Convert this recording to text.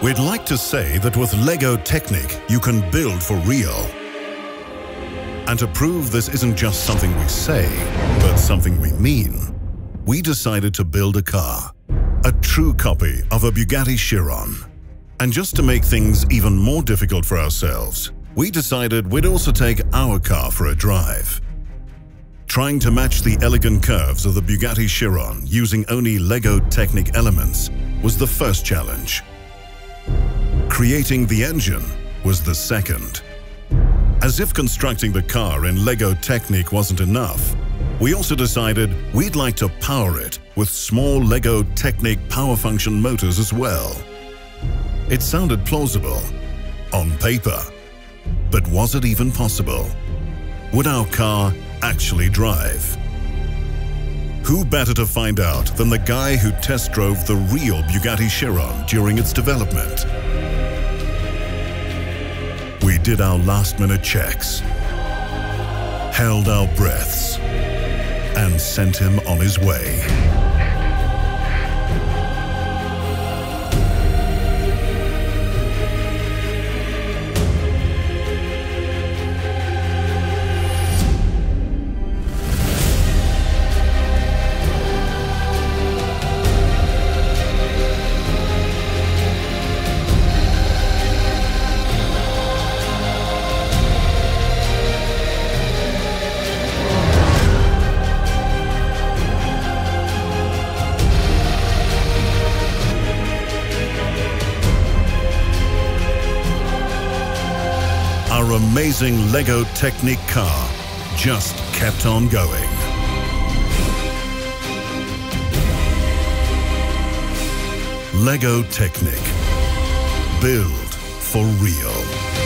We'd like to say that with Lego Technic, you can build for real. And to prove this isn't just something we say, but something we mean, we decided to build a car, a true copy of a Bugatti Chiron. And just to make things even more difficult for ourselves, we decided we'd also take our car for a drive. Trying to match the elegant curves of the Bugatti Chiron using only Lego Technic elements was the first challenge. Creating the engine was the second. As if constructing the car in Lego Technic wasn't enough, we also decided we'd like to power it with small Lego Technic power function motors as well. It sounded plausible on paper, but was it even possible? Would our car actually drive? Who better to find out than the guy who test drove the real Bugatti Chiron during its development? We did our last-minute checks, held our breaths, and sent him on his way. Our amazing Lego Technic car just kept on going. Lego Technic. Build for real.